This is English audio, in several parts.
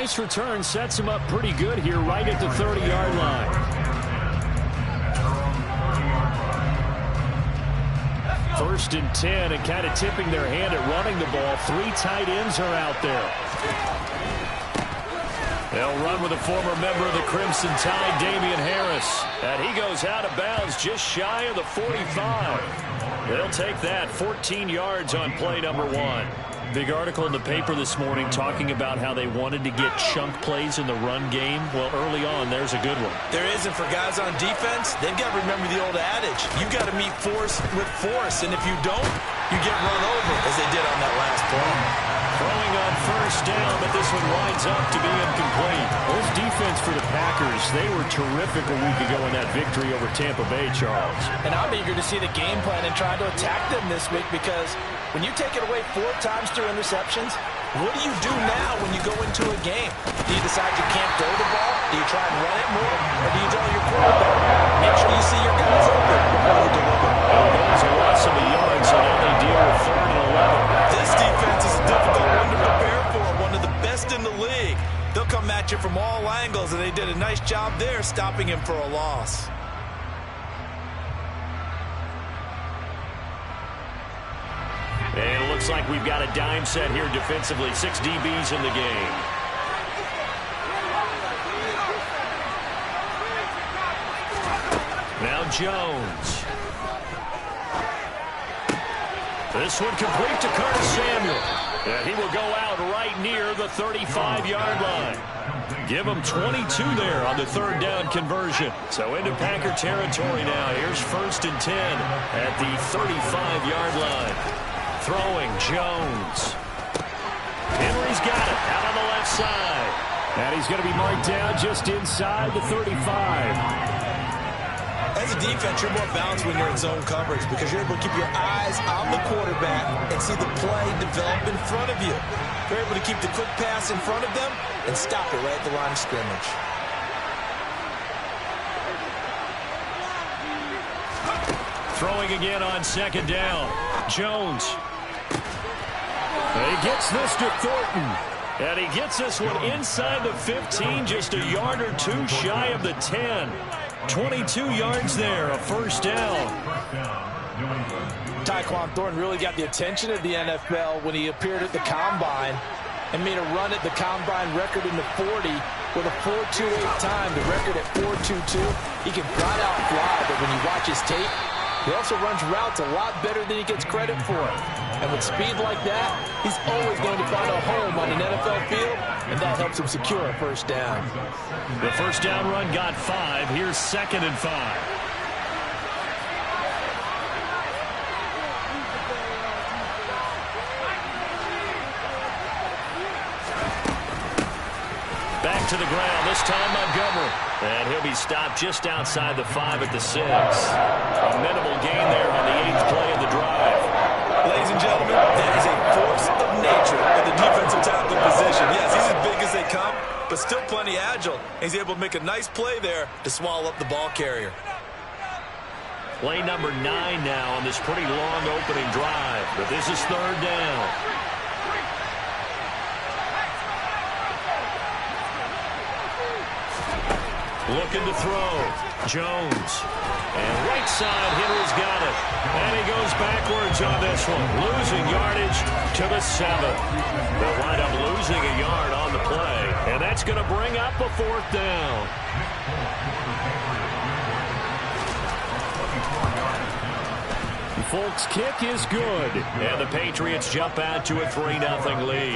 nice return sets him up pretty good here right at the 30-yard line. First and 10, and kind of tipping their hand at running the ball. 3 tight ends are out there. They'll run with a former member of the Crimson Tide, Damian Harris. And he goes out of bounds just shy of the 45. They'll take that 14 yards on play number 1. Big article in the paper this morning talking about how they wanted to get chunk plays in the run game. Well, early on, there's a good one. There isn't for guys on defense. They've got to remember the old adage. You've got to meet force with force, and if you don't, you get run over, as they did on that last play. Throwing on first down, but this one winds up to be incomplete. Those defense for the Packers, they were terrific a week ago in that victory over Tampa Bay, Charles. And I'm eager to see the game plan and try to attack them this week, because when you take it away 4 times through interceptions, what do you do now when you go into a game? Do you decide you can't throw the ball? Do you try and run it more? Or do you tell your quarterback, make sure you see your guys open before you deliver? There's a loss of the yards, so now they deal with 3rd and 11. This defense is a difficult one to prepare for, one of the best in the league. They'll come at you from all angles, and they did a nice job there stopping him for a loss. And it looks like we've got a dime set here defensively. 6 DBs in the game. Now Jones. This one complete to Curtis Samuel. And he will go out right near the 35-yard line. Give him 22 there on the 3rd down conversion. So into Packer territory now. Here's 1st and 10 at the 35-yard line. Throwing Jones. Henry's got it out on the left side. And he's going to be marked down just inside the 35. As a defense, you're more balanced when you're in zone coverage because you're able to keep your eyes on the quarterback and see the play develop in front of you. You're able to keep the quick pass in front of them and stop it right at the line of scrimmage. Throwing again on 2nd down. Jones. He gets this to Thornton. And he gets this one inside the 15, just a yard or 2 shy of the 10. 22 yards there, a 1st down. Tyquan Thornton really got the attention of the NFL when he appeared at the Combine and made a run at the Combine record in the 40 with a 4.28 time, the record at 4.22. He can flat out fly, but when you watch his tape, he also runs routes a lot better than he gets credit for. And with speed like that, he's always going to find a home on an NFL field, and that helps him secure a 1st down. The 1st down run got 5. Here's 2nd and 5. Back to the ground, this time Montgomery. And he'll be stopped just outside the 5 at the 6. A minimal gain there on the 8th play of the drive. Ladies and gentlemen, that is a force of nature at the defensive tackle position. Yes, he's as big as they come, but still plenty agile. He's able to make a nice play there to swallow up the ball carrier. Play number 9 now on this pretty long opening drive, but this is 3rd down. Looking to throw. Jones. And right side, Henry's got it. And he goes backwards on this one. Losing yardage to the 7. They'll wind up losing a yard on the play. And that's going to bring up a 4th down. Folks, kick is good. And the Patriots jump out to a 3-0 lead.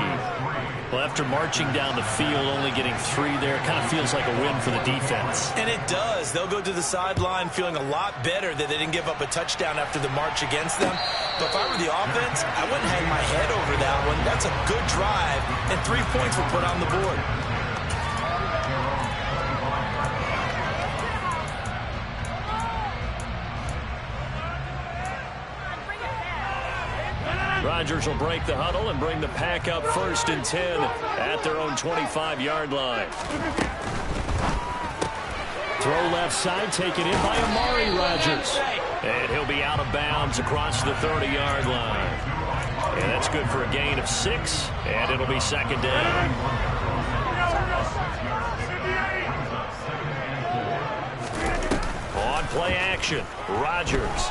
Well, after marching down the field, only getting 3 there, it kind of feels like a win for the defense. And it does. They'll go to the sideline feeling a lot better that they didn't give up a touchdown after the march against them. But if I were the offense, I wouldn't hang my head over that one. That's a good drive, and 3 points were put on the board. Rodgers will break the huddle and bring the Pack up 1st and 10 at their own 25-yard line. Throw left side, taken in by Amari Rodgers. And he'll be out of bounds across the 30-yard line. And that's good for a gain of 6, and it'll be 2nd down. action. Rodgers.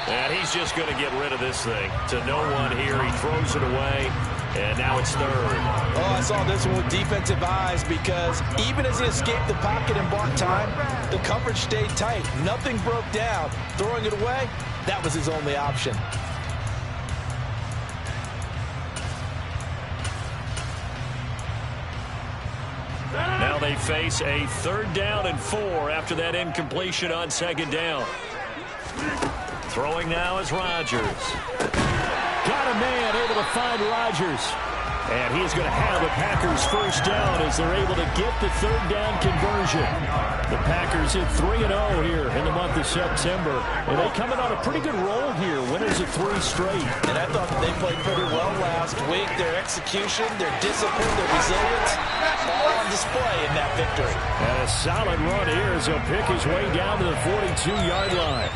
And he's just going to get rid of this thing to no one here. He throws it away, and now it's third. Oh, I saw this one with defensive eyes because even as he escaped the pocket and bought time, the coverage stayed tight. Nothing broke down. Throwing it away, that was his only option. Now they face a 3rd down and 4 after that incompletion on 2nd down. Throwing now is Rodgers. Got a man able to find Rodgers. And he's going to have the Packers 1st down as they're able to get the 3rd down conversion. The Packers hit 3-0 here in the month of September. And they coming on a pretty good roll here. Winners of 3 straight. And I thought they played pretty well last week. Their execution, their discipline, their resilience, all on display in that victory. And a solid run here as he'll pick his way down to the 42-yard line.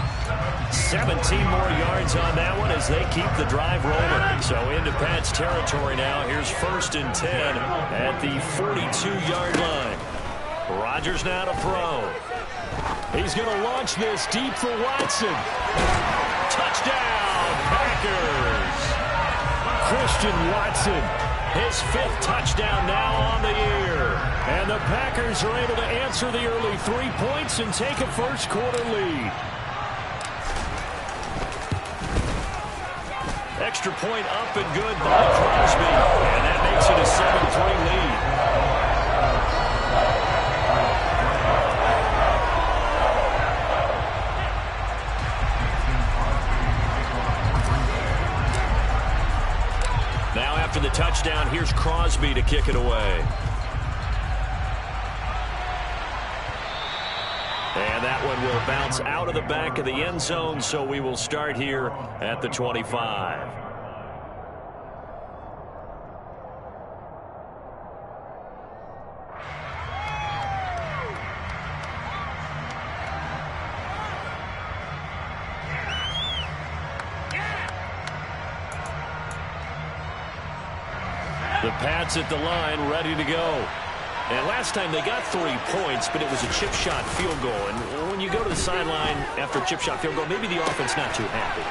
17 more yards on that one as they keep the drive rolling. So into Pat's territory now. Here's 1st and 10 at the 42-yard line. Rodgers now to throw. He's going to launch this deep for Watson. Touchdown, Packers. Christian Watson, his 5th touchdown now on the year. And the Packers are able to answer the early 3 points and take a first-quarter lead. Extra point up and good by Crosby. And that makes it a 7-3 lead. Now after the touchdown, here's Crosby to kick it away. And that one will bounce out of the back of the end zone, so we will start here at the 25. The Pats at the line, ready to go. And last time they got 3 points, but it was a chip shot field goal. And when you go to the sideline after a chip shot field goal, maybe the offense not too happy.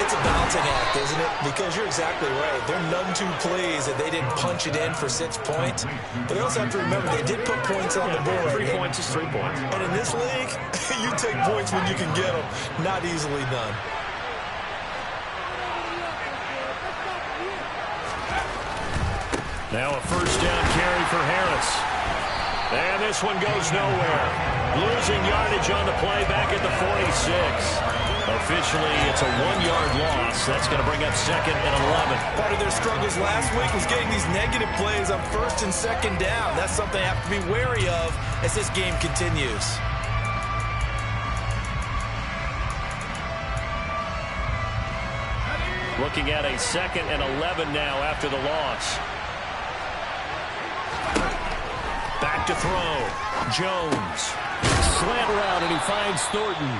It's a balancing act, isn't it? Because you're exactly right. They're none too pleased that they didn't punch it in for 6 points. But they also have to remember they did put points on the board. 3 points is 3 points. And in this league, you take points when you can get them. Not easily done. Now a 1st down carry for Harris. And this one goes nowhere. Losing yardage on the play back at the 46. Officially, it's a 1-yard loss. That's going to bring up 2nd and 11. Part of their struggles last week was getting these negative plays on 1st and 2nd down. That's something they have to be wary of as this game continues. Looking at a 2nd and 11 now after the loss. Back to throw. Jones. Slant route, and he finds Thornton.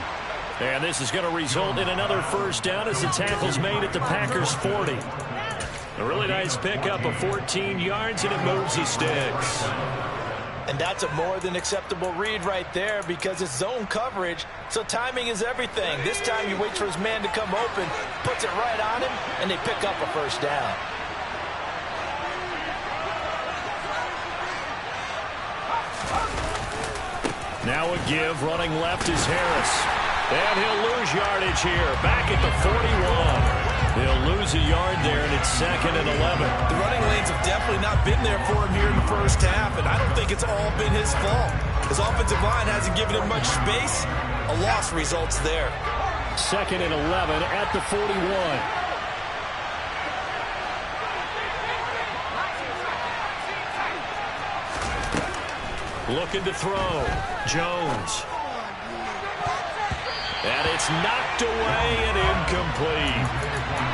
And this is going to result in another 1st down as the tackle's made at the Packers' 40. A really nice pickup of 14 yards, and it moves the sticks. And that's a more than acceptable read right there because it's zone coverage, so timing is everything. This time he waits for his man to come open, puts it right on him, and they pick up a 1st down. Now a give, running left is Harris. And he'll lose yardage here, back at the 41. They'll lose a yard there, and it's 2nd and 11. The running lanes have definitely not been there for him here in the 1st half, and I don't think it's all been his fault. His offensive line hasn't given him much space. A loss results there. 2nd and 11 at the 41. Looking to throw. Jones. And it's knocked away and incomplete.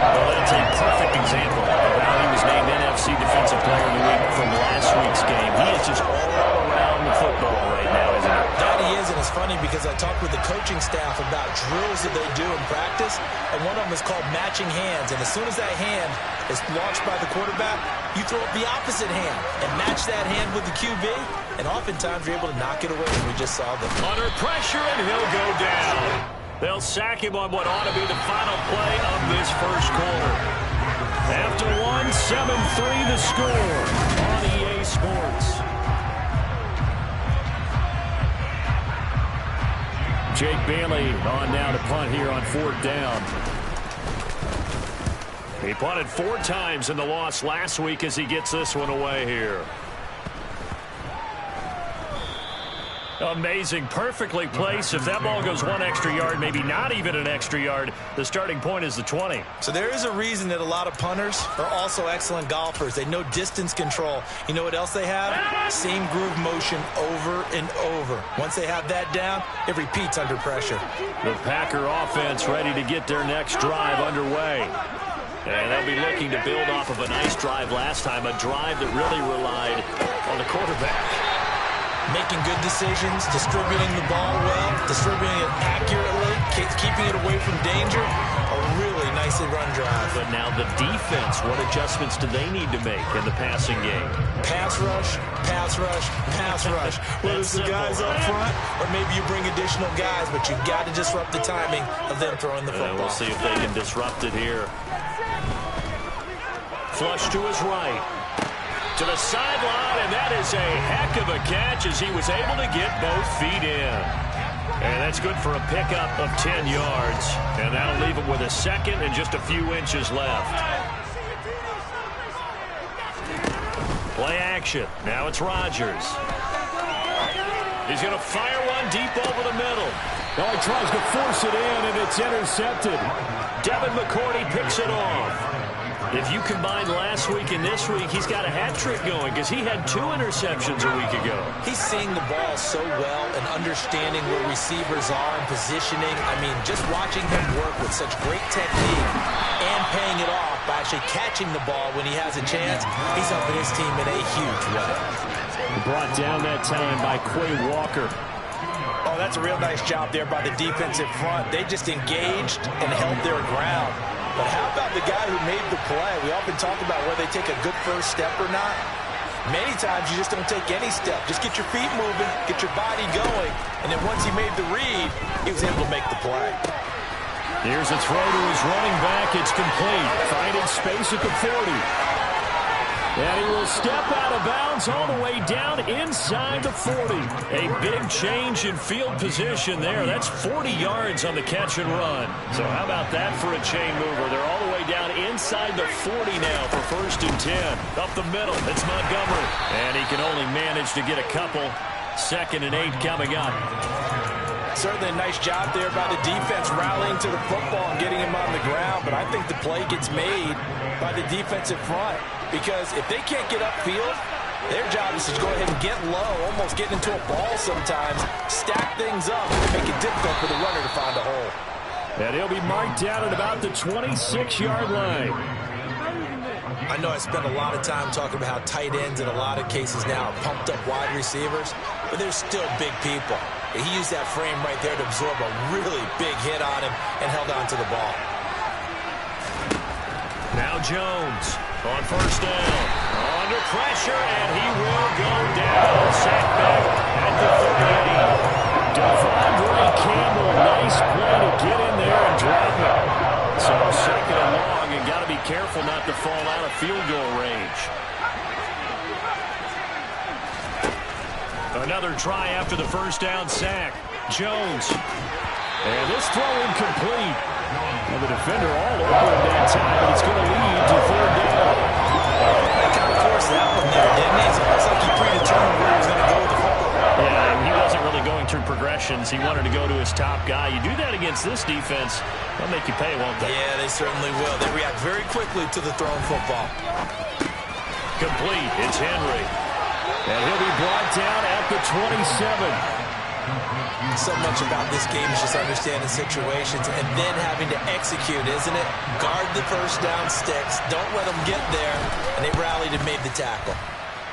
Well, that's a perfect example of how he was named NFC Defensive Player of the Week from last week's game. He is just all around the football right now, isn't he? That he is, and it's funny because I talked with the coaching staff about drills that they do in practice, and one of them is called matching hands. And as soon as that hand is launched by the quarterback, you throw up the opposite hand and match that hand with the QB. and oftentimes you're able to knock it away, as we just saw them. Under pressure, and he'll go down. They'll sack him on what ought to be the final play of this first quarter. After one, 7-3 the score on EA Sports. Jake Bailey on now to punt here on 4th down. He punted 4 times in the loss last week as he gets this one away here. Amazing. Perfectly placed. If that ball goes 1 extra yard, maybe not even an extra yard, the starting point is the 20. So there is a reason that a lot of punters are also excellent golfers. They know distance control. You know what else they have? Same groove motion over and over. Once they have that down, it repeats under pressure. The Packer offense ready to get their next drive underway. And they'll be looking to build off of a nice drive last time, a drive that really relied on the quarterback. Making good decisions, distributing the ball well, distributing it accurately, keeping it away from danger. A really nicely run drive. But now the defense, what adjustments do they need to make in the passing game? Pass rush, pass rush, pass rush. Whether it's the guys up front or maybe you bring additional guys, but you've got to disrupt the timing of them throwing the football. We'll see if they can disrupt it here. Flush to his right. To the sideline, and that is a heck of a catch as he was able to get both feet in. And that's good for a pickup of 10 yards. And that'll leave him with a second and just a few inches left. Play action. Now it's Rodgers. He's going to fire one deep over the middle. Now he tries to force it in, and it's intercepted. Devin McCourty picks it off. If you combine last week and this week, he's got a hat trick going because he had 2 interceptions a week ago. He's seeing the ball so well and understanding where receivers are and positioning. I mean, just watching him work with such great technique and paying it off by actually catching the ball when he has a chance, he's helping his team in a huge way. Brought down that time by Quay Walker. Oh, that's a real nice job there by the defensive front. They just engaged and held their ground. But how about the guy who made the play? We often talk about whether they take a good first step or not. Many times you just don't take any step. Just get your feet moving, get your body going, and then once he made the read, he was able to make the play. Here's a throw to his running back. It's complete. Finding space at the 40. And he will step out of bounds all the way down inside the 40. A big change in field position there. That's 40 yards on the catch and run. So how about that for a chain mover? They're all the way down inside the 40 now for 1st and 10. Up the middle, it's Montgomery. And he can only manage to get a couple. 2nd and 8 coming up. Certainly a nice job there by the defense rallying to the football and getting him on the ground. But I think the play gets made by the defensive front. Because if they can't get upfield, their job is to go ahead and get low, almost get into a ball sometimes, stack things up, and make it difficult for the runner to find a hole. And he'll be marked down at about the 26-yard line. I know I spent a lot of time talking about how tight ends in a lot of cases now are pumped up wide receivers, but they're still big people. He used that frame right there to absorb a really big hit on him and held on to the ball. Now Jones on 1st down. Under pressure, and he will go down. Sacked back at the 38. Devondre Campbell, nice play to get in there and drop it. So 2nd and long, and got to be careful not to fall out of field goal range. Another try after the 1st down sack. Jones. And this throw incomplete. And the defender all over him that time, but it's going to lead to 3rd down. They kind of forced that one there, didn't he? It's almost like he predetermined where he was going to go with the football. Yeah, and he wasn't really going through progressions. He wanted to go to his top guy. You do that against this defense, they'll make you pay, won't they? Yeah, they certainly will. They react very quickly to the thrown football. Complete. It's Henry. And he'll be brought down at the 27. So much about this game is just understanding situations and then having to execute, isn't it? Guard the 1st down sticks. Don't let them get there. And they rallied and made the tackle.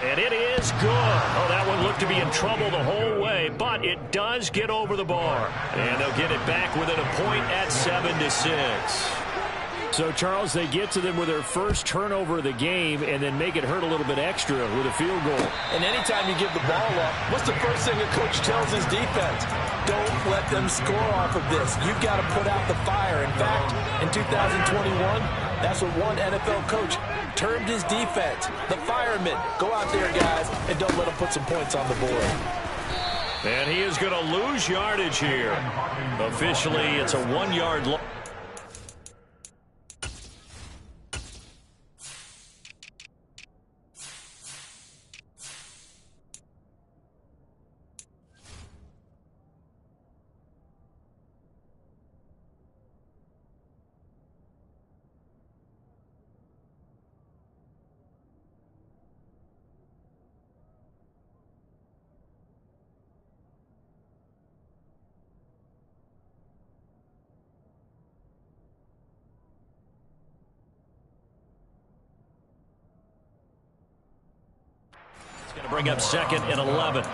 And it is good. Oh, that one looked to be in trouble the whole way, but it does get over the bar. And they'll get it back within a point at 7-6. So, Charles, they get to them with their first turnover of the game and then make it hurt a little bit extra with a field goal. And anytime you give the ball up, what's the first thing a coach tells his defense? Don't let them score off of this. You've got to put out the fire. In fact, in 2021, that's what one NFL coach termed his defense, the firemen. Go out there, guys, and don't let them put some points on the board. And he is going to lose yardage here. Officially, it's a 1-yard loss. Going to bring up 2nd and 11.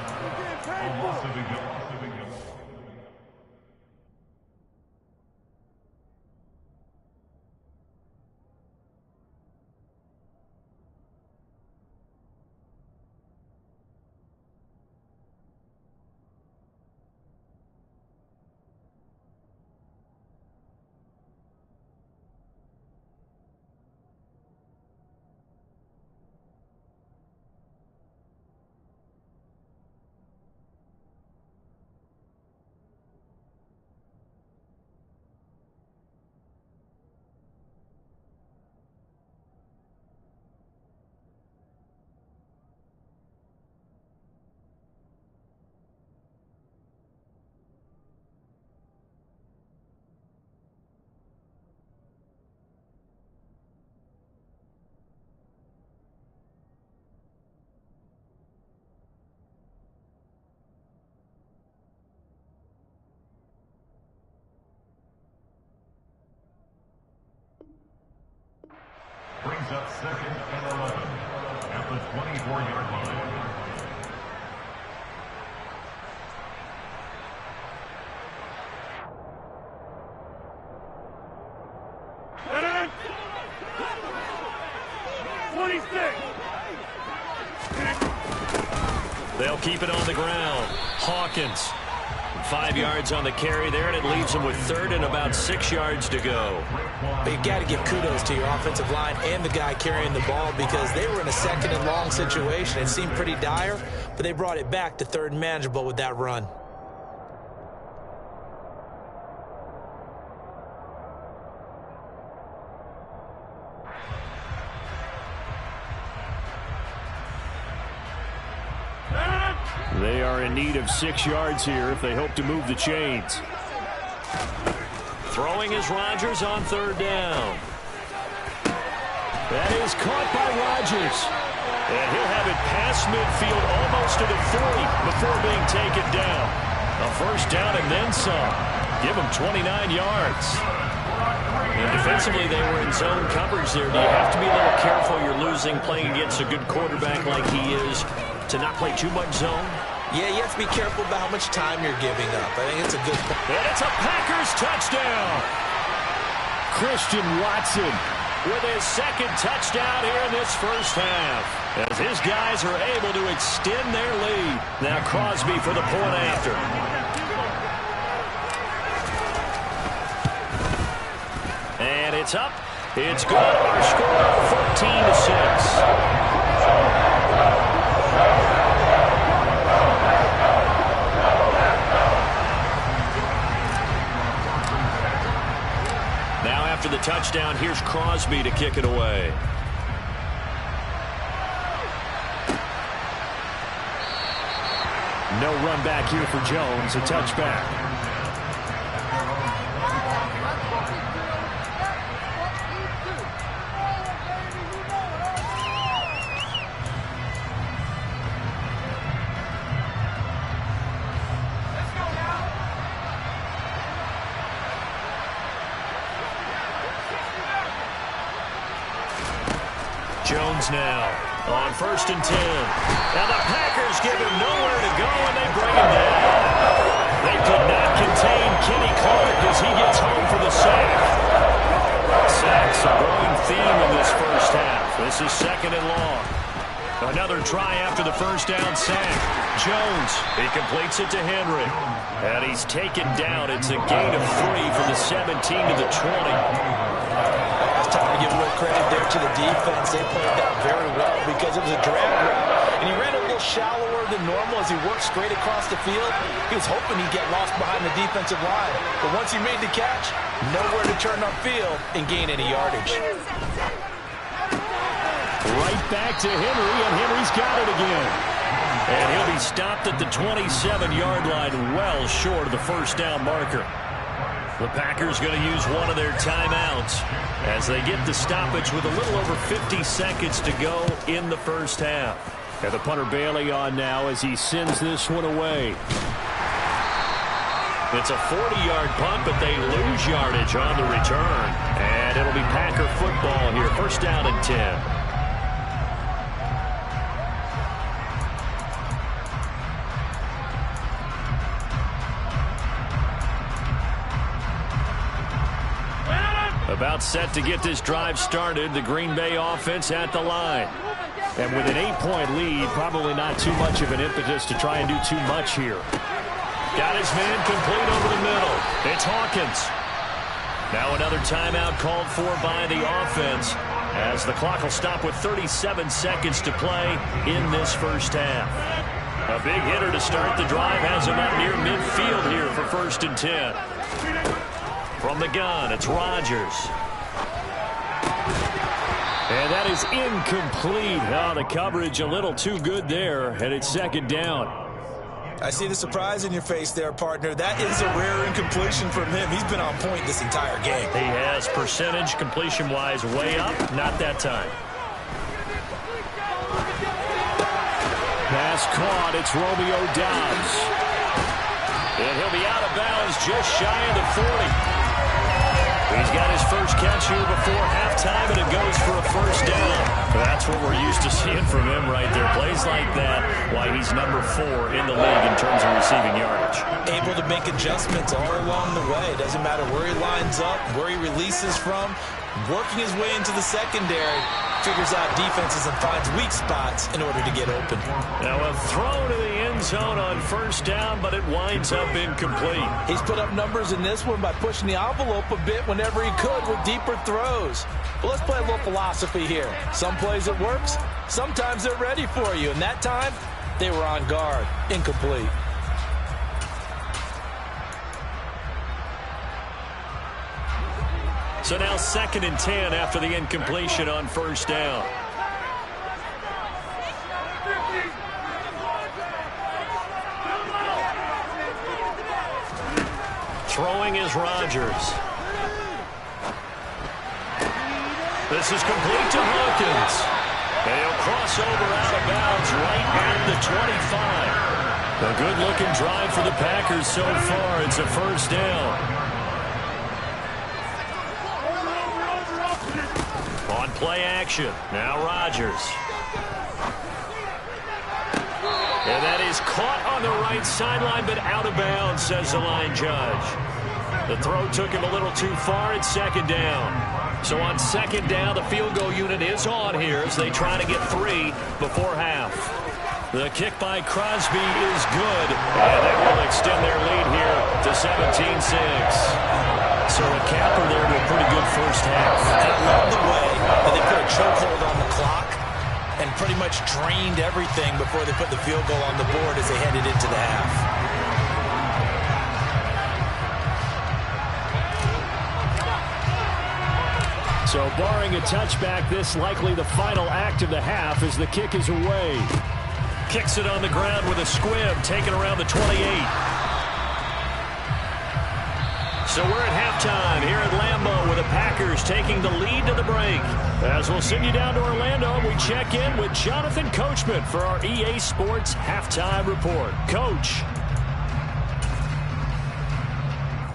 Brings up 2nd and 11 at the 24-yard line. They'll keep it on the ground. Hawkins, 5 yards on the carry there, and it leaves them with 3rd and about 6 yards to go. But you got to give kudos to your offensive line and the guy carrying the ball because they were in a 2nd and long situation. It seemed pretty dire, but they brought it back to 3rd and manageable with that run. They are in need of 6 yards here if they hope to move the chains. Throwing is Rodgers on 3rd down. That is caught by Rodgers. And he'll have it past midfield almost to the 40 before being taken down. A 1st down and then some. Give him 29 yards. And defensively, they were in zone coverage there. Do you have to be a little careful? You're losing playing against a good quarterback like he is to not play too much zone? Yeah, you have to be careful about how much time you're giving up. I think it's a good point. And it's a Packers touchdown. Christian Watson with his 2nd touchdown here in this 1st half. As his guys are able to extend their lead. Now Crosby for the point after. And it's up. It's good. Our score 14-6. After the touchdown, here's Crosby to kick it away. No run back here for Jones. A touchback. Jones now on 1st and 10. Now the Packers give him nowhere to go, and they bring him down. They could not contain Kenny Clark as he gets home for the sack. Sacks, a growing theme in this first half. This is 2nd and long. Another try after the first down sack. Jones, he completes it to Henry. And he's taken down. It's a gain of 3 from the 17 to the 20. It's time to give a little credit there to the defense. They played that very well because it was a drag route. And he ran a little shallower than normal as he worked straight across the field. He was hoping he'd get lost behind the defensive line. But once he made the catch, nowhere to turn upfield and gain any yardage. Right back to Henry, and Henry's got it again. And he'll be stopped at the 27-yard line, well short of the first down marker. The Packers going to use one of their timeouts as they get the stoppage with a little over 50 seconds to go in the first half. And the punter Bailey on now as he sends this one away. It's a 40-yard punt, but they lose yardage on the return. And it'll be Packer football here, first down and 10. About set to get this drive started. The Green Bay offense at the line. And with an 8-point lead, probably not too much of an impetus to try and do too much here. Got his man complete over the middle. It's Hawkins. Now another timeout called for by the offense as the clock will stop with 37 seconds to play in this first half. A big hitter to start the drive has him up near midfield here for first and 10. From the gun, it's Rodgers. And that is incomplete. Oh, the coverage a little too good there, and it's second down. I see the surprise in your face there, partner. That is a rare incompletion from him. He's been on point this entire game. He has percentage completion-wise way up. Not that time. Pass caught. It's Romeo Doubs. And he'll be out of bounds just shy of the 40. He's got his first catch here before halftime, and it goes for a first down. That's what we're used to seeing from him right there. Plays like that, why he's number 4 in the league in terms of receiving yardage. Able to make adjustments all along the way. Doesn't matter where he lines up, where he releases from. Working his way into the secondary, figures out defenses and finds weak spots in order to get open. Now a throw to the end zone on first down, but it winds up incomplete. He's put up numbers in this one by pushing the envelope a bit whenever he could with deeper throws. But let's play a little philosophy here. Some plays it works, sometimes they're ready for you. And that time, they were on guard. Incomplete. So now 2nd and 10 after the incompletion on first down. Throwing is Rodgers. This is complete to Hawkins. They'll cross over out of bounds right at the 25. A good-looking drive for the Packers so far. It's a first down. On play action. Now Rodgers. And that is caught on the right sideline, but out of bounds, says the line judge. The throw took him a little too far. It's second down. So on second down, the field goal unit is on here as they try to get 3 before half. The kick by Crosby is good, and they will extend their lead here to 17-6. So a capper there to a pretty good first half. I love the way that they put a chokehold on the clock and pretty much drained everything before they put the field goal on the board as they headed into the half. So barring a touchback, this likely the final act of the half as the kick is away. Kicks it on the ground with a squib, taken around the 28. So we're at halftime here at Lambeau with the Packers taking the lead to the break. As we'll send you down to Orlando, we check in with Jonathan Coachman for our EA Sports Halftime Report. Coach.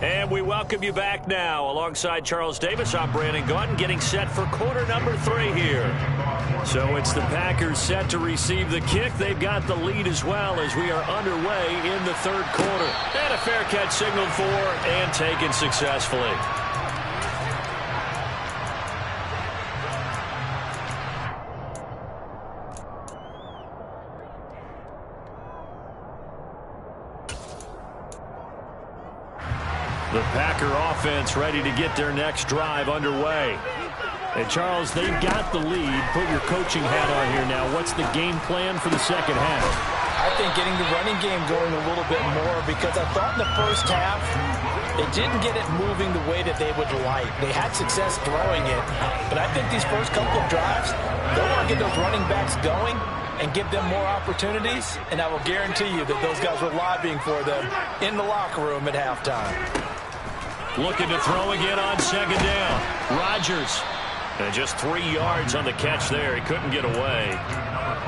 And we welcome you back now. Alongside Charles Davis, I'm Brandon Gaudin, getting set for quarter number 3 here. So it's the Packers set to receive the kick. They've got the lead as well as we are underway in the third quarter. And a fair catch signaled for and taken successfully. The Packer offense ready to get their next drive underway. And Charles, they've got the lead. Put your coaching hat on here now. What's the game plan for the second half? I think getting the running game going a little bit more, because I thought in the first half they didn't get it moving the way that they would like. They had success throwing it, but I think these first couple of drives, they want to get those running backs going and give them more opportunities, and I will guarantee you that those guys were lobbying for them in the locker room at halftime. Looking to throw again on second down. Rodgers. And just 3 yards on the catch there. He couldn't get away.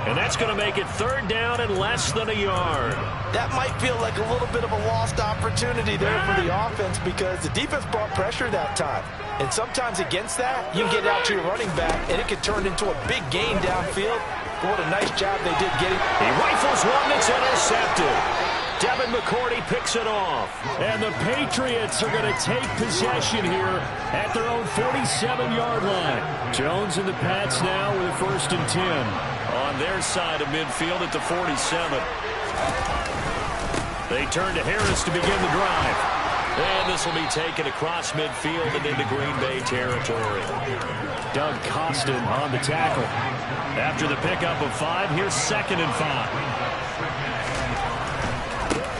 And that's going to make it third down and less than a yard. That might feel like a little bit of a lost opportunity there for the offense, because the defense brought pressure that time. And sometimes against that, you get out to your running back, and it can turn into a big gain downfield. But what a nice job they did getting. He rifles one that's intercepted. Devin McCourty picks it off. And the Patriots are going to take possession here at their own 47-yard line. Jones and the Pats now with a 1st and 10. On their side of midfield at the 47. They turn to Harris to begin the drive. And this will be taken across midfield and into Green Bay territory. Doug Costin on the tackle. After the pickup of 5, here's 2nd and 5.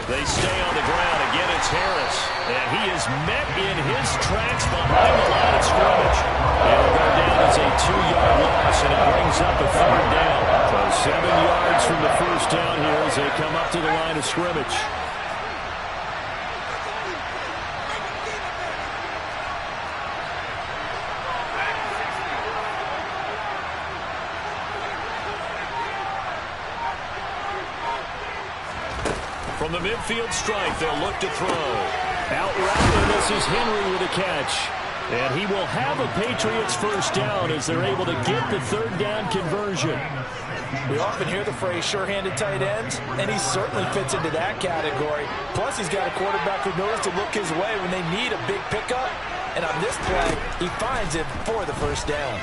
They stay on the ground. Again, it's Harris. And he is met in his tracks behind the line of scrimmage. It'll go down as a 2-yard loss, and it brings up a 3rd down. So 7 yards from the first down here as they come up to the line of scrimmage. From the midfield stripe, they'll look to throw. Out route, and this is Henry with a catch. And he will have a Patriots 1st down as they're able to get the 3rd down conversion. We often hear the phrase sure-handed tight ends, and he certainly fits into that category. Plus, he's got a quarterback who knows to look his way when they need a big pickup. And on this play, he finds it for the 1st down.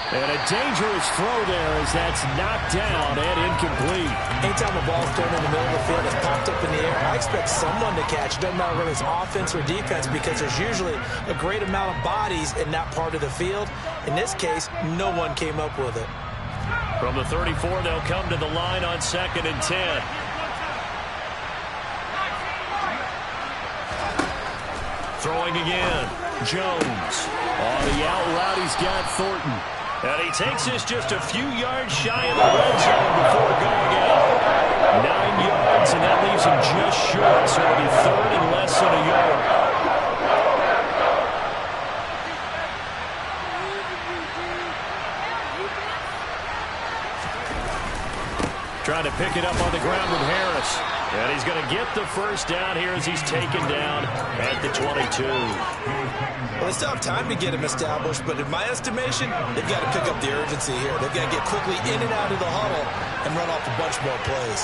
And a dangerous throw there as that's knocked down and incomplete. Anytime a ball's thrown in the middle of the field, it's popped up in the air, I expect someone to catch. It doesn't matter whether it's offense or defense, because there's usually a great amount of bodies in that part of the field. In this case, no one came up with it. From the 34, they'll come to the line on 2nd and 10. Throwing again. Jones. On the out route, he's got Thornton. And he takes this just a few yards shy of the red zone before going out. 9 yards, and that leaves him just short, so it'll be 3rd and less than a yard. Trying to pick it up on the ground with Harris. And he's going to get the 1st down here as he's taken down at the 22. Well, they still have time to get him established, but in my estimation, they've got to pick up the urgency here. They've got to get quickly in and out of the huddle and run off a bunch more plays.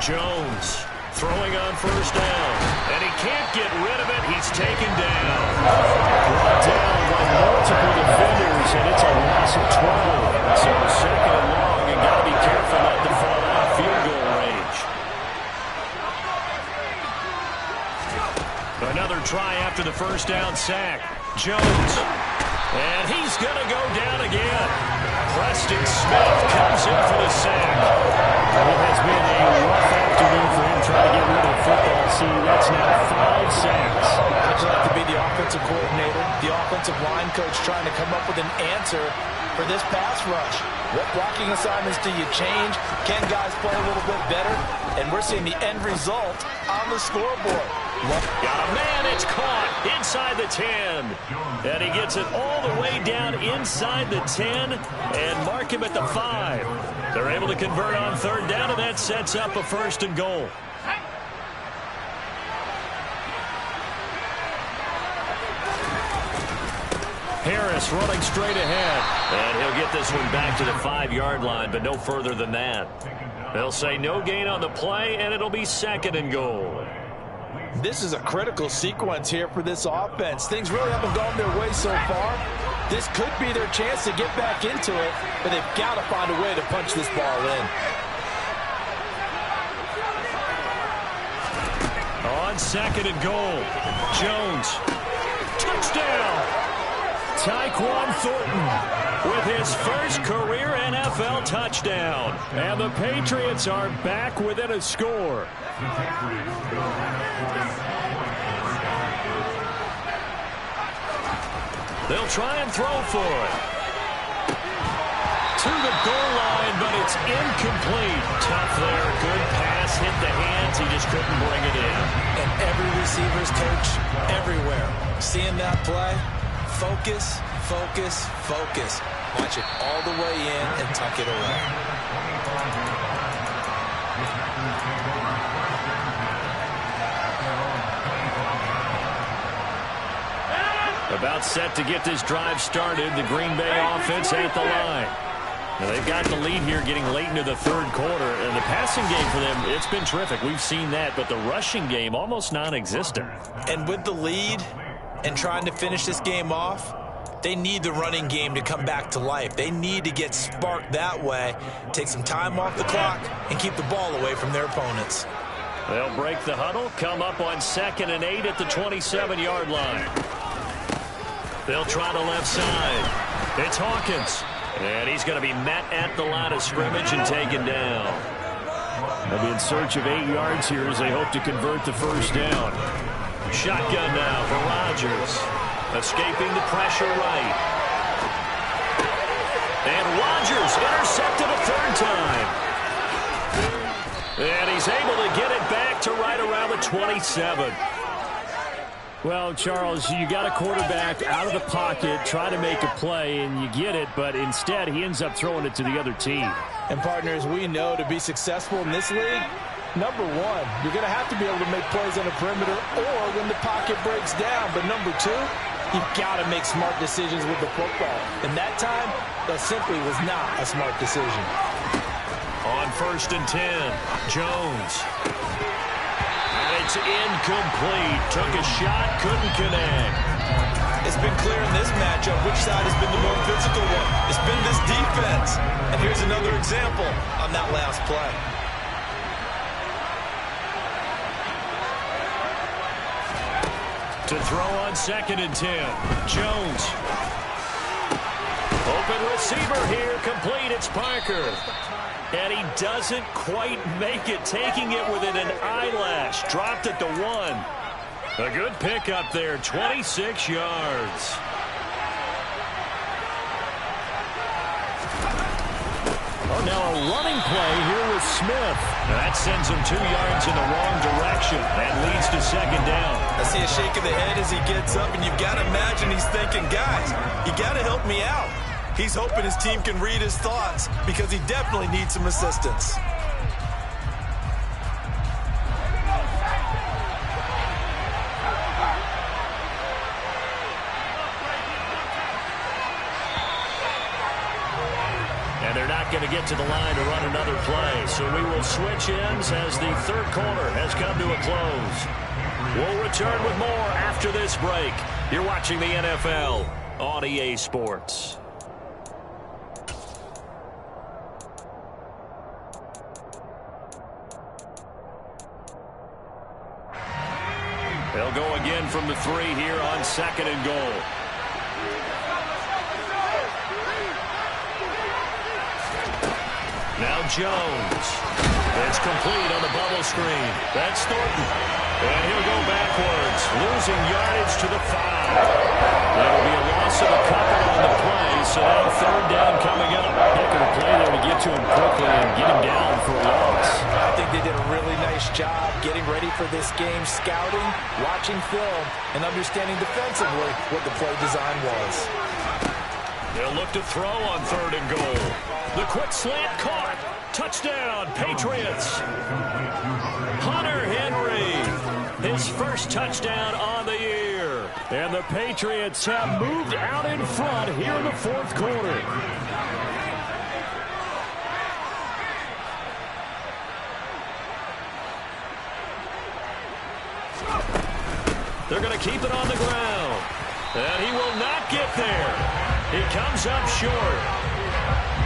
Jones throwing on 1st down. And he can't get rid of it. He's taken down. Brought down by multiple defenders, and it's a loss of 12. So 2nd and long, and got to be careful not to fall out of field goal range. Another try after the 1st down sack. Jones. And he's going to go down again. Preston Smith comes in for the sack. It has been a rough afternoon for him trying to get rid of the football. See, that's now 5 sacks. I'd like to be the offensive coordinator, the offensive line coach, trying to come up with an answer for this pass rush. What blocking assignments do you change? Can guys play a little bit better? And we're seeing the end result on the scoreboard. Got a man, it's caught inside the 10. And he gets it all the way down inside the 10 and mark him at the 5. They're able to convert on 3rd down, and that sets up a 1st and goal. Harris running straight ahead. And he'll get this one back to the 5-yard line, but no further than that. They'll say no gain on the play, and it'll be 2nd and goal. This is a critical sequence here for this offense. Things really haven't gone their way so far. This could be their chance to get back into it, but they've got to find a way to punch this ball in. On second and goal, Jones. Touchdown! Tyquan Thornton with his first career NFL touchdown. And the Patriots are back within a score. They'll try and throw for it. To the goal line, but it's incomplete. Tough there. Good pass. Hit the hands. He just couldn't bring it in. And every receiver's coach everywhere. Seeing that play, focus, focus, focus. Watch it all the way in and tuck it away. About set to get this drive started. The Green Bay offense at the line. Now they've got the lead here getting late into the third quarter. And the passing game for them, it's been terrific. We've seen that. But the rushing game, almost non-existent. And with the lead and trying to finish this game off, they need the running game to come back to life. They need to get sparked that way, take some time off the clock, and keep the ball away from their opponents. They'll break the huddle, come up on 2nd and 8 at the 27-yard line. They'll try the left side. It's Hawkins. And he's going to be met at the line of scrimmage and taken down. They'll be in search of 8 yards here as they hope to convert the first down. Shotgun now for Rodgers. Escaping the pressure right. And Rodgers intercepted a third time. And he's able to get it back to right around the 27. Well, Charles, you got a quarterback out of the pocket, try to make a play, and you get it, but instead he ends up throwing it to the other team. And partners, we know to be successful in this league, number one, you're going to have to be able to make plays on the perimeter or when the pocket breaks down. But number two, you've got to make smart decisions with the football. And that time, that simply was not a smart decision. On 1st and 10, Jones. It's incomplete. Took a shot, couldn't connect. It's been clear in this matchup which side has been the more physical one. It's been this defense. And here's another example on that last play. To throw on 2nd and 10, Jones. Open receiver here, complete. It's Parker. And he doesn't quite make it, taking it within an eyelash. Dropped it to 1. A good pickup there, 26 yards. Oh, now a running play here with Smith. That sends him 2 yards in the wrong direction and leads to 2nd down. I see a shake of the head as he gets up, and you've got to imagine he's thinking, guys, you got to help me out. He's hoping his team can read his thoughts because he definitely needs some assistance. And they're not going to get to the line to run another play. So we will switch ends as the third quarter has come to a close. We'll return with more after this break. You're watching the NFL on EA Sports. They'll go again from the 3 here on 2nd and goal. Now Jones. It's complete on the bubble screen. That's Thornton. And he'll go backwards, losing yardage to the 5. That'll be a loss of a couple on the play, so now 3rd down coming up. Heck of a play there to get to him quickly and get him down for a loss. I think they did a really nice job getting ready for this game, scouting, watching film, and understanding defensively what the play design was. They'll look to throw on 3rd and goal. The quick slant caught. Touchdown, Patriots. Hunter Henry, his first touchdown on the year. And the Patriots have moved out in front here in the 4th quarter. They're going to keep it on the ground. And he will not get there. He comes up short.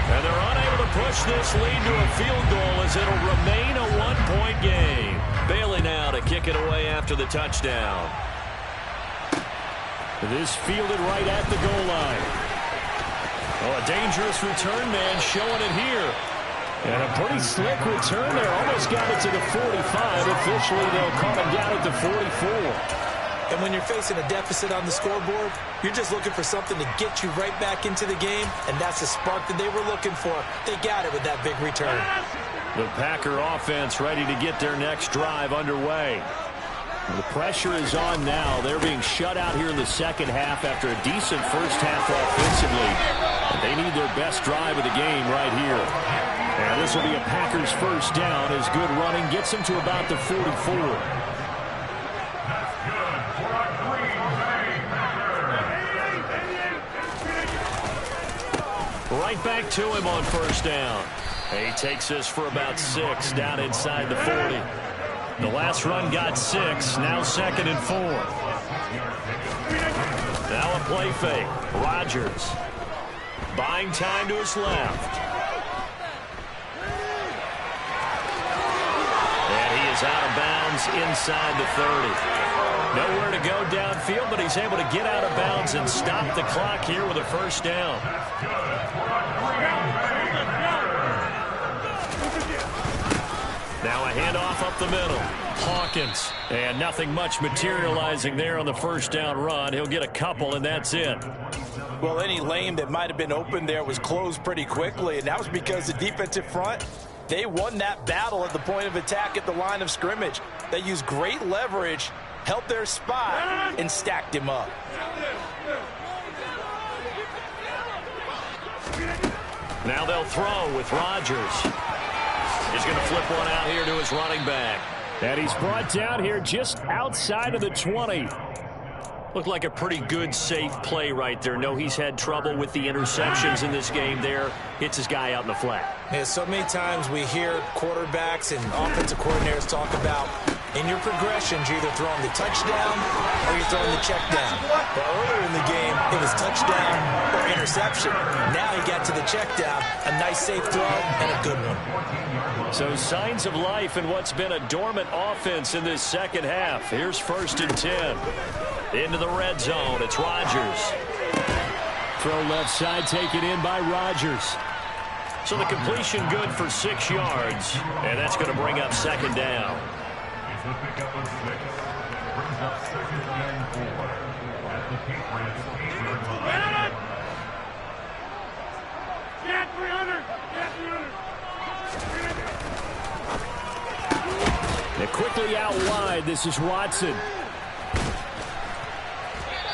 And they're unable to push this lead to a field goal as it'll remain a one-point game. Bailey now to kick it away after the touchdown. This fielded right at the goal line. Oh, a dangerous return man showing it here. And a pretty slick return there. Almost got it to the 45. Officially, they'll call him down at the 44. And when you're facing a deficit on the scoreboard, you're just looking for something to get you right back into the game, and that's the spark that they were looking for. They got it with that big return. The Packer offense ready to get their next drive underway. The pressure is on now. They're being shut out here in the second half after a decent first half offensively. They need their best drive of the game right here. And this will be a Packers first down as good running gets them to about the 44. Right back to him on first down. He takes this for about 6 down inside the 40. The last run got 6. Now 2nd and 4. Now a play fake. Rodgers buying time to his left. And he is out of bounds inside the 30. Nowhere to go downfield, but he's able to get out of bounds and stop the clock here with a first down. Now a handoff up the middle. Hawkins. And nothing much materializing there on the first down run. He'll get a couple, and that's it. Well, any lane that might have been open there was closed pretty quickly, and that was because the defensive front, they won that battle at the point of attack at the line of scrimmage. They used great leverage, held their spot, and stacked him up. Now they'll throw with Rodgers. He's going to flip one out here to his running back. And he's brought down here just outside of the 20. Looked like a pretty good, safe play right there. No, he's had trouble with the interceptions in this game there. Hits his guy out in the flat. Yeah, so many times we hear quarterbacks and offensive coordinators talk about in your progressions, you're either throwing the touchdown or you're throwing the check down. But earlier in the game, it was touchdown or interception. Now he got to the check down, a nice safe throw, and a good one. So signs of life in what's been a dormant offense in this second half. Here's 1st and 10. Into the red zone. It's Rodgers. Throw left side taken in by Rodgers. So the completion good for 6 yards. And that's going to bring up 2nd down. The pickup of 6 brings up 2nd and 4 at the Patriots 8-yard line. Get 300! Get 300! They're quickly out wide. This is Watson.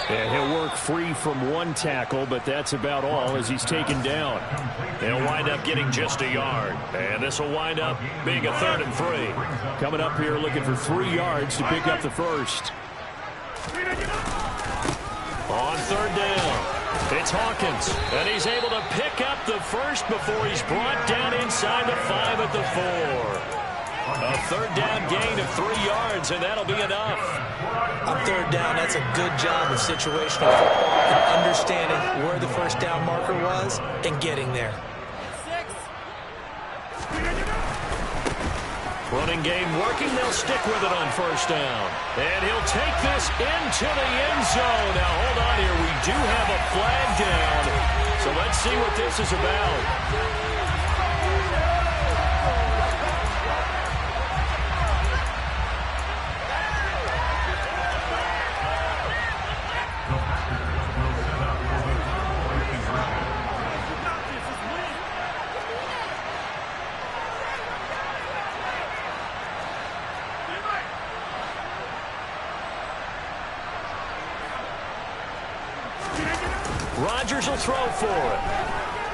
And he'll work free from one tackle, but that's about all as he's taken down. They'll wind up getting just a yard. And this will wind up being a 3rd and 3. Coming up here looking for 3 yards to pick up the first. On 3rd down, it's Hawkins. And he's able to pick up the first before he's brought down inside the 5 at the 4. A 3rd down gain of 3 yards, and that'll be enough. On 3rd down, that's a good job of situational football and understanding where the first down marker was and getting there. Running game working. They'll stick with it on 1st down. And he'll take this into the end zone. Now, hold on here. We do have a flag down. So let's see what this is about. Rodgers will throw for it.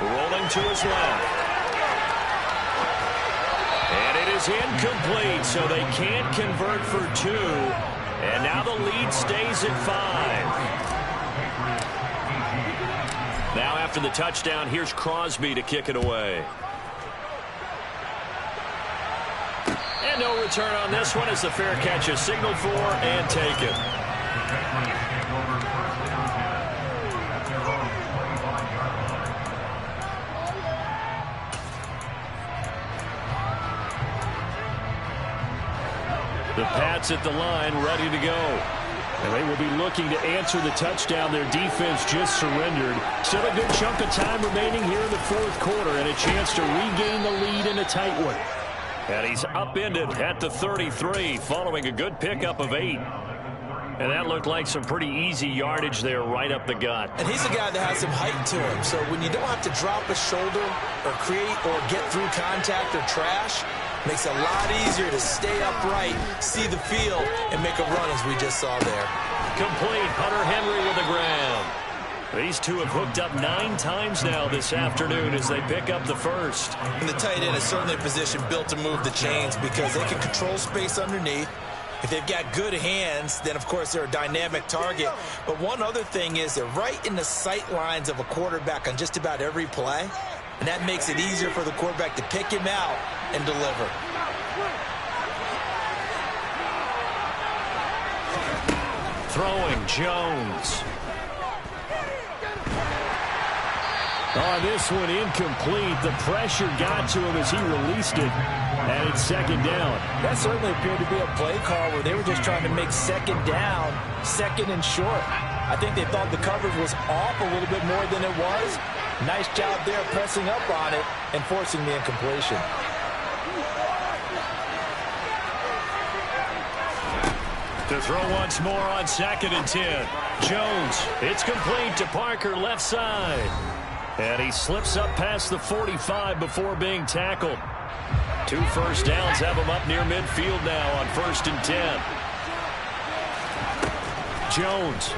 Rolling to his left. And it is incomplete, so they can't convert for 2. And now the lead stays at 5. Now after the touchdown, here's Crosby to kick it away. And no return on this one as the fair catch is signaled for and taken. The Pats at the line, ready to go. And they will be looking to answer the touchdown their defense just surrendered. Still a good chunk of time remaining here in the fourth quarter and a chance to regain the lead in a tight one. And he's upended at the 33 following a good pickup of 8. And that looked like some pretty easy yardage there right up the gut. And he's a guy that has some height to him. So when you don't have to drop a shoulder or create or get through contact or trash, makes it a lot easier to stay upright, see the field, and make a run as we just saw there. Complete. Hunter Henry with the grab. These two have hooked up 9 times now this afternoon as they pick up the first. And the tight end is certainly a position built to move the chains because they can control space underneath. If they've got good hands, then, of course, they're a dynamic target. But one other thing is they're right in the sight lines of a quarterback on just about every play. And that makes it easier for the quarterback to pick him out and deliver. Throwing Jones. On this one, incomplete. The pressure got to him as he released it. And it's second down. That certainly appeared to be a play call where they were just trying to make second down, second and short. I think they thought the coverage was off a little bit more than it was. Nice job there pressing up on it and forcing the incompletion. To throw once more on 2nd and 10. Jones, it's complete to Parker left side. And he slips up past the 45 before being tackled. 2 first downs have him up near midfield now on 1st and 10. Jones.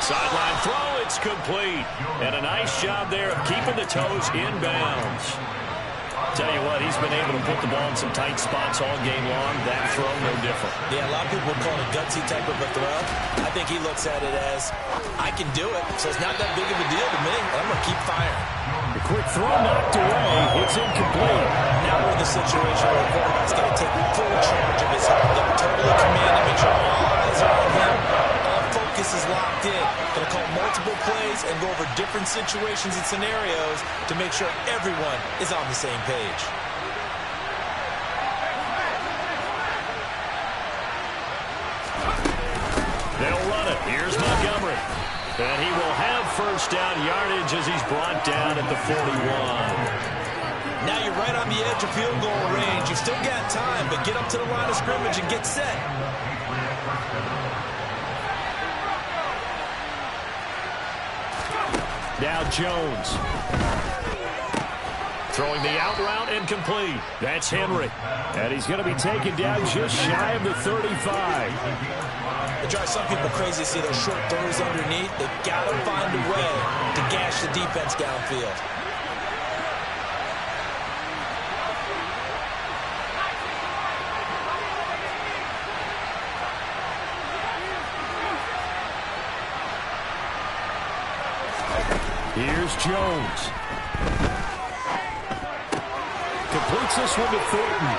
Sideline throw, it's complete. And a nice job there of keeping the toes inbounds. Tell you what, he's been able to put the ball in some tight spots all game long. That throw, no different. Yeah, a lot of people call it a gutsy type of a throw. I think he looks at it as, I can do it, so it's not that big of a deal to me. I'm going to keep firing. The quick throw knocked away. It's incomplete. Now we're in the situation where the quarterback's got to take full charge of his health. They're totally commanded. Make sure all eyes are on him. All focus is locked in. Going to call multiple plays and go over different situations and scenarios to make sure everyone is on the same page. They'll run it. Here's Montgomery. And he will have first down yardage as he's brought down at the 41. Now you're right on the edge of field goal range. You've still got time, but get up to the line of scrimmage and get set. Now Jones. Throwing the out route incomplete. That's Henry. And he's going to be taken down just shy of the 35. It drives some people crazy to see those short throws underneath. They've got to find a way to gash the defense downfield. Here's Jones. Completes this one to Thornton.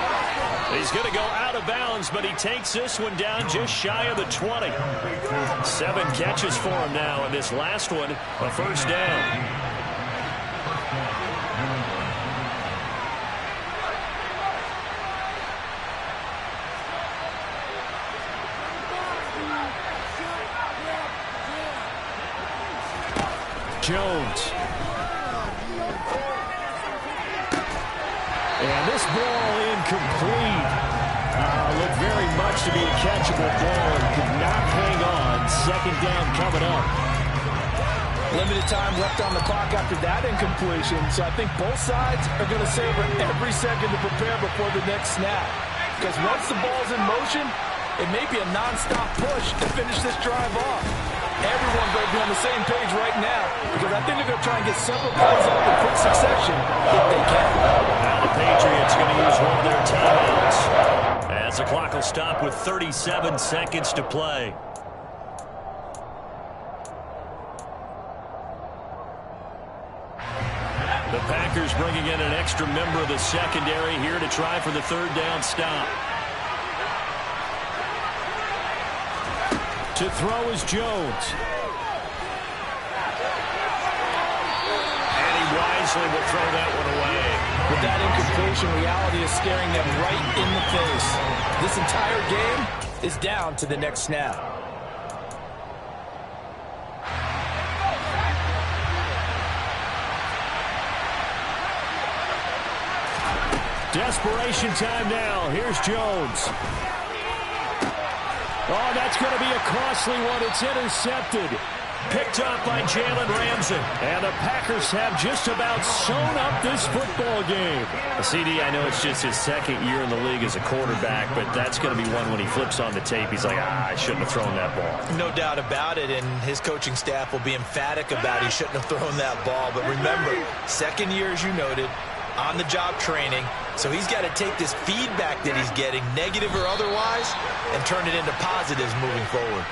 He's going to go out of bounds, but he takes this one down just shy of the 20. 7 catches for him now, and this last one, a first down. Jones. And this ball incomplete. Looked very much to be a catchable ball and could not hang on. Second down coming up. Limited time left on the clock after that incompletion, so I think both sides are going to savor every second to prepare before the next snap. Because once the ball's in motion, it may be a non-stop push to finish this drive off. Everyone better be on the same page right now because I think they're going to try and get several plays off in quick succession if they can. Now the Patriots going to use one of their timeouts as the clock will stop with 37 seconds to play. The Packers bringing in an extra member of the secondary here to try for the third down stop. To throw is Jones. And he wisely will throw that one away. With that incompletion, reality is staring them right in the face. This entire game is down to the next snap. Desperation time now. Here's Jones. Oh, that's going to be a costly one. It's intercepted. Picked up by Jalen Ramsey. And the Packers have just about sewn up this football game. CD, I know it's just his second year in the league as a quarterback, but that's going to be one when he flips on the tape. He's like, I shouldn't have thrown that ball. No doubt about it, and his coaching staff will be emphatic about he shouldn't have thrown that ball. But remember, second year, as you noted, on-the-job training. So he's got to take this feedback that he's getting, negative or otherwise, and turn it into positives moving forward.